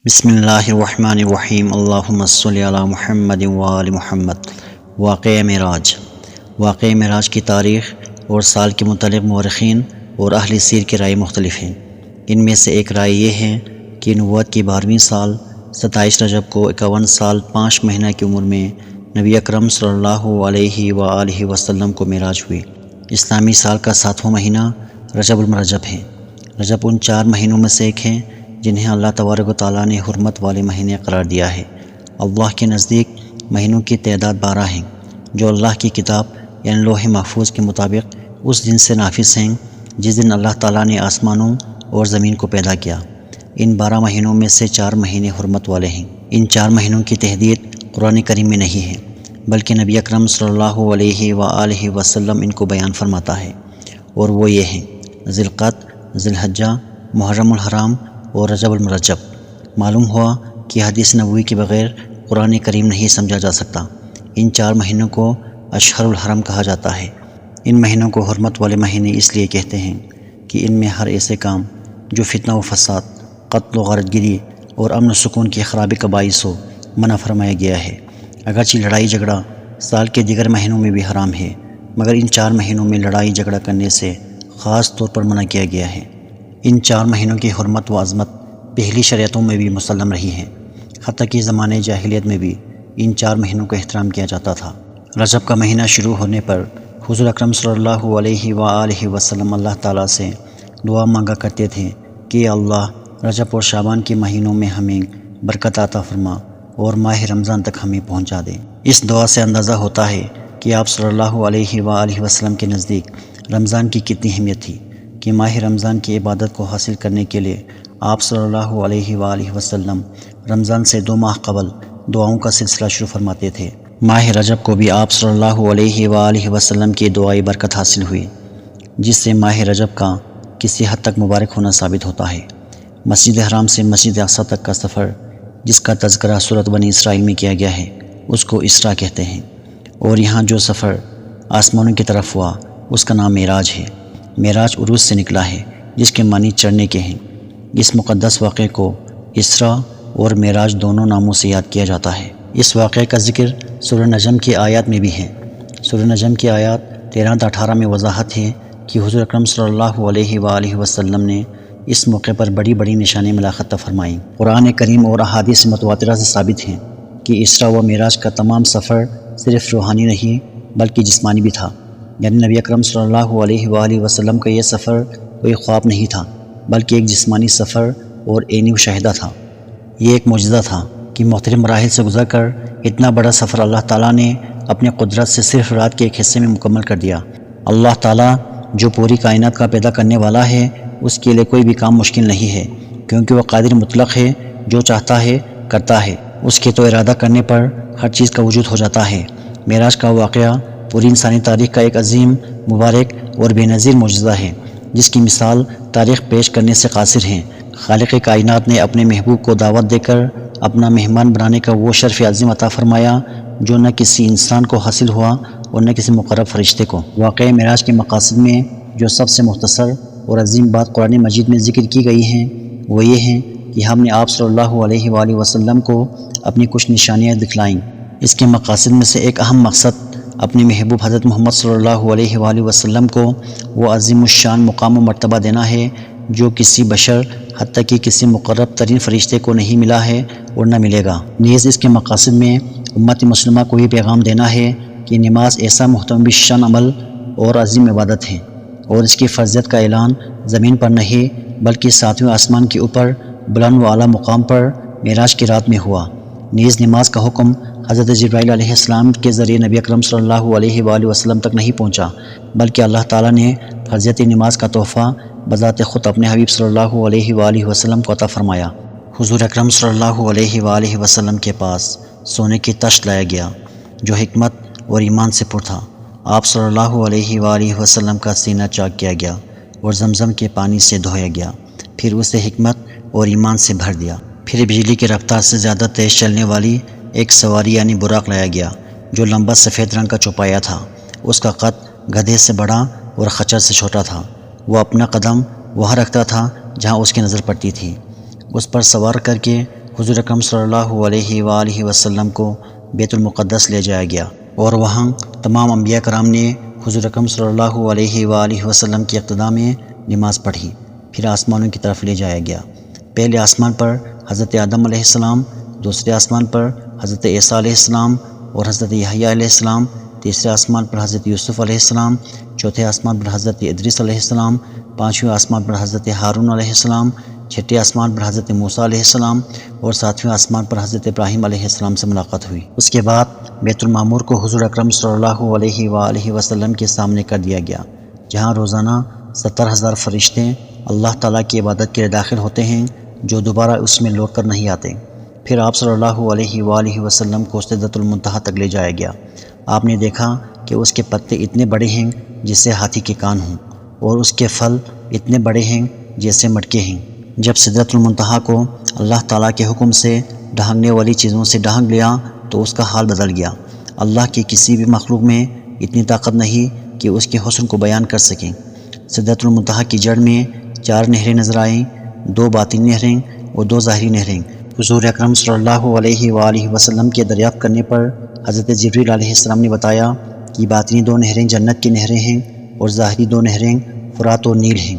بسم اللہ الرحمن الرحیم اللہم صلی علی محمد وآل محمد۔ واقعہ معراج کی تاریخ اور سال کے متعلق مورخین اور اہل سیر کی رائے مختلف ہیں۔ ان میں سے ایک رائے یہ ہے کہ نبوت کی 12ویں سال 27 رجب کو 51 سال 5 مہینہ کی عمر میں نبی اکرم صلی اللہ علیہ وآلہ وسلم کو معراج ہوئی۔ اسلامی سال کا 7واں مہینہ رجب المرجب ہے۔ رجب ان 4 مہینوں میں سے ایک ہے جنہیں اللہ تبارک و تعالیٰ نے حرمت والے مہینے قرار دیا ہے۔ اللہ کے نزدیک مہینوں کی تعداد 12 ہیں جو اللہ کی کتاب یعنی لوح محفوظ کے مطابق اس دن سے نافذ ہیں جس دن اللہ تعالیٰ نے آسمانوں اور زمین کو پیدا کیا۔ ان 12 مہینوں میں سے 4 مہینے حرمت والے ہیں۔ ان 4 مہینوں کی تحدید قرآن کریم میں نہیں ہے بلکہ نبی اکرم صلی اللہ علیہ وآلہ وسلم ان کو بیان فرماتا ہے، اور وہ یہ ہیں: ذی القعدہ، ذی الحجہ، محرم الحرام اور رجب المرجب۔ معلوم ہوا کہ حدیث نبوی کے بغیر قرآن کریم نہیں سمجھا جا سکتا۔ ان 4 مہینوں کو اشہر الحرم کہا جاتا ہے۔ ان مہینوں کو حرمت والے مہینے اس لیے کہتے ہیں کہ ان میں ہر ایسے کام جو فتنہ و فساد، قتل و غارت گری اور امن و سکون کی خرابی کا باعث ہو، منع فرمایا گیا ہے۔ اگرچہ لڑائی جھگڑا سال کے دیگر مہینوں میں بھی حرام ہے، مگر ان 4 مہینوں میں لڑائی جھگڑا کرنے سے خاص طور پر منع کیا گیا ہے۔ ان 4 مہینوں کی حرمت و عظمت پہلی شریعتوں میں بھی مسلم رہی ہے، حتیٰ کہ زمانے جاہلیت میں بھی ان 4 مہینوں کا احترام کیا جاتا تھا۔ رجب کا مہینہ شروع ہونے پر حضور اکرم صلی اللہ علیہ وآلہ وسلم اللہ تعالیٰ سے دعا مانگا کرتے تھے کہ اللہ رجب اور شعبان کے مہینوں میں ہمیں برکت عطا فرما اور ماہ رمضان تک ہمیں پہنچا دے۔ اس دعا سے اندازہ ہوتا ہے کہ آپ صلی اللہ علیہ وآلہ وسلم کے نزدیک رمضان کی کتنی اہمیت تھی کہ ماہ رمضان کی عبادت کو حاصل کرنے کے لیے آپ صلی اللہ علیہ وآلہ وسلم رمضان سے 2 ماہ قبل دعاؤں کا سلسلہ شروع فرماتے تھے۔ ماہ رجب کو بھی آپ صلی اللہ علیہ وآلہ وسلم کی دعائی برکت حاصل ہوئی، جس سے ماہ رجب کا کسی حد تک مبارک ہونا ثابت ہوتا ہے۔ مسجد حرام سے مسجد اقصیٰ تک کا سفر، جس کا تذکرہ سورۃ بنی اسرائیل میں کیا گیا ہے، اس کو اسراء کہتے ہیں، اور یہاں جو سفر آسمانوں کی طرف ہوا اس کا نام معراج ہے۔ معراج عروج سے نکلا ہے جس کے معنی چڑھنے کے ہیں۔ اس مقدس واقعے کو اسراء اور معراج دونوں ناموں سے یاد کیا جاتا ہے۔ اس واقعے کا ذکر سورہ نجم کی آیات میں بھی ہے۔ سورہ نجم کی آیات 13 تا 18 میں وضاحت ہے کہ حضور اکرم صلی اللہ علیہ وآلہ وسلم نے اس موقع پر بڑی بڑی نشانیں ملاحظہ فرمائیں۔ قرآن کریم اور احادیث متواترہ سے ثابت ہیں کہ اسراء و معراج کا تمام سفر صرف روحانی نہیں بلکہ جسمانی بھی تھا، یعنی نبی اکرم صلی اللہ علیہ وآلہ وسلم کا یہ سفر کوئی خواب نہیں تھا بلکہ ایک جسمانی سفر اور عینی مشاہدہ تھا۔ یہ ایک معجزہ تھا کہ مختلف مراحل سے گزر کر اتنا بڑا سفر اللہ تعالیٰ نے اپنی قدرت سے صرف رات کے ایک حصے میں مکمل کر دیا۔ اللہ تعالیٰ جو پوری کائنات کا پیدا کرنے والا ہے، اس کے لیے کوئی بھی کام مشکل نہیں ہے، کیونکہ وہ قادر مطلق ہے، جو چاہتا ہے کرتا ہے۔ اس کے تو ارادہ کرنے پر ہر چیز کا وجود ہو جاتا ہے۔ معراج کا واقعہ پوری انسانی تاریخ کا ایک عظیم، مبارک اور بے نظیر معجزہ ہے جس کی مثال تاریخ پیش کرنے سے قاصر ہیں۔ خالق کائنات نے اپنے محبوب کو دعوت دے کر اپنا مہمان بنانے کا وہ شرف عظیم عطا فرمایا جو نہ کسی انسان کو حاصل ہوا اور نہ کسی مقرب فرشتے کو۔ واقعہ معراج کے مقاصد میں جو سب سے مختصر اور عظیم بات قرآن مجید میں ذکر کی گئی ہیں وہ یہ ہیں کہ ہم نے آپ صلی اللہ علیہ وآلہ وسلم کو اپنی کچھ نشانیاں دکھلائیں۔ اس کے مقاصد میں سے ایک اہم مقصد اپنے محبوب حضرت محمد صلی اللہ علیہ وآلہ وسلم کو وہ عظیم الشان مقام و مرتبہ دینا ہے جو کسی بشر حتیٰ کہ کسی مقرب ترین فرشتے کو نہیں ملا ہے اور نہ ملے گا۔ نیز اس کے مقاصد میں امت مسلمہ کو یہ پیغام دینا ہے کہ نماز ایسا محترم شان عمل اور عظیم عبادت ہے، اور اس کی فرضیت کا اعلان زمین پر نہیں بلکہ 7ویں آسمان کے اوپر بلند و اعلیٰ مقام پر معراج کی رات میں ہوا۔ نیز نماز کا حکم حضرت جبرائیل علیہ السلام کے ذریعے نبی اکرم صلی اللہ علیہ وآلہ وسلم تک نہیں پہنچا بلکہ اللہ تعالیٰ نے فرضیت نماز کا تحفہ بذات خود اپنے حبیب صلی اللہ علیہ وآلہ وسلم کو عطا فرمایا۔ حضور اکرم صلی اللہ علیہ وآلہ وسلم کے پاس سونے کی تشت لایا گیا جو حکمت اور ایمان سے پر تھا۔ آپ صلی اللہ علیہ وآلہ وسلم کا سینہ چاک کیا گیا اور زمزم کے پانی سے دھویا گیا، پھر اسے حکمت اور ایمان سے بھر دیا۔ پھر بجلی کی رفتار سے زیادہ تیز چلنے والی ایک سواری یعنی براق لایا گیا جو لمبا سفید رنگ کا چوپایا تھا۔ اس کا قد گدھے سے بڑا اور خچر سے چھوٹا تھا۔ وہ اپنا قدم وہاں رکھتا تھا جہاں اس کی نظر پڑتی تھی۔ اس پر سوار کر کے حضور اکرم صلی اللہ علیہ وآلہ وسلم کو بیت المقدس لے جایا گیا، اور وہاں تمام انبیاء کرام نے حضور اکرم صلی اللہ علیہ وآلہ وسلم کی اقتداء میں نماز پڑھی۔ پھر آسمانوں کی طرف لے جایا گیا۔ پہلے آسمان پر حضرت آدم علیہ السلام، دوسرے آسمان پر حضرت عیسیٰ علیہ السلام اور حضرت یحییٰ علیہ السلام، تیسرے آسمان پر حضرت یوسف علیہ السلام، چوتھے آسمان پر حضرت ادریس علیہ السلام، پانچویں آسمان پر حضرت ہارون علیہ السلام، چھٹے آسمان پر حضرت موسیٰ علیہ السلام اور ساتویں آسمان پر حضرت ابراہیم علیہ السلام سے ملاقات ہوئی۔ اس کے بعد بیت المعمور کو حضور اکرم صلی اللہ علیہ وآلہ وسلم کے سامنے کر دیا گیا، جہاں روزانہ 70,000 فرشتے اللہ تعالیٰ کی عبادت کے لیے داخل ہوتے ہیں، جو دوبارہ اس میں لوٹ کر نہیں آتے۔ پھر آپ صلی اللہ علیہ وآلہ وسلم کو سدرۃ المنتہا تک لے جایا گیا۔ آپ نے دیکھا کہ اس کے پتے اتنے بڑے ہیں جیسے ہاتھی کے کان ہوں، اور اس کے پھل اتنے بڑے ہیں جیسے مٹکے ہیں۔ جب سدرۃ المنتہا کو اللہ تعالیٰ کے حکم سے ڈھانکنے والی چیزوں سے ڈھانک لیا تو اس کا حال بدل گیا۔ اللہ کی کسی بھی مخلوق میں اتنی طاقت نہیں کہ اس کے حسن کو بیان کر سکیں۔ سدرۃ المنتہا کی جڑ میں 4 نہریں نظر آئیں، 2 باطنی نہریں اور 2 ظاہری نہریں۔ حضور اکرم صلی اللہ علیہ وآلہ وسلم کے دریافت کرنے پر حضرت جبریل علیہ السلام نے بتایا کہ باطنی 2 نہریں جنت کی نہریں ہیں اور ظاہری 2 نہریں فرات اور نیل ہیں۔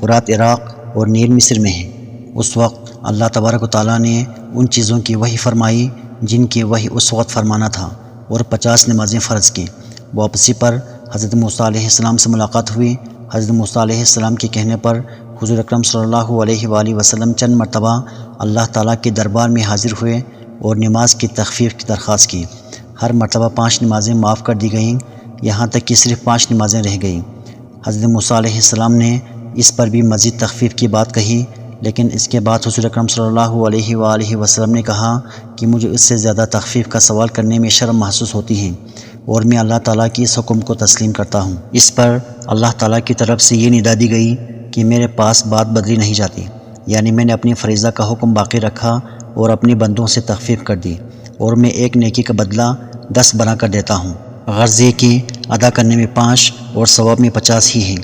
فرات عراق اور نیل مصر میں ہیں۔ اس وقت اللہ تبارک و تعالیٰ نے ان چیزوں کی وحی فرمائی جن کی وحی اس وقت فرمانا تھا، اور 50 نمازیں فرض کیں۔ واپسی پر حضرت موسیٰ علیہ السلام سے ملاقات ہوئی۔ حضرت موسیٰ علیہ السلام کے کہنے پر حضور اکرم صلی اللہ علیہ وآلہ وسلم چند مرتبہ اللہ تعالیٰ کے دربار میں حاضر ہوئے اور نماز کی تخفیف کی درخواست کی۔ ہر مرتبہ 5 نمازیں معاف کر دی گئیں، یہاں تک کہ صرف 5 نمازیں رہ گئیں۔ حضرت موسیٰ علیہ السلام نے اس پر بھی مزید تخفیف کی بات کہی، لیکن اس کے بعد حضور اکرم صلی اللہ علیہ وآلہ وسلم نے کہا کہ مجھے اس سے زیادہ تخفیف کا سوال کرنے میں شرم محسوس ہوتی ہے، اور میں اللہ تعالیٰ کی اس حکم کو تسلیم کرتا ہوں۔ اس پر اللہ تعالیٰ کی طرف سے یہ ندا دی گئی کہ میرے پاس بات بدلی نہیں جاتی، یعنی میں نے اپنی فریضہ کا حکم باقی رکھا اور اپنے بندوں سے تخفیف کر دی، اور میں ایک نیکی کا بدلہ 10 بنا کر دیتا ہوں۔ غرض یہ کہ ادا کرنے میں 5 اور ثواب میں 50 ہی ہیں۔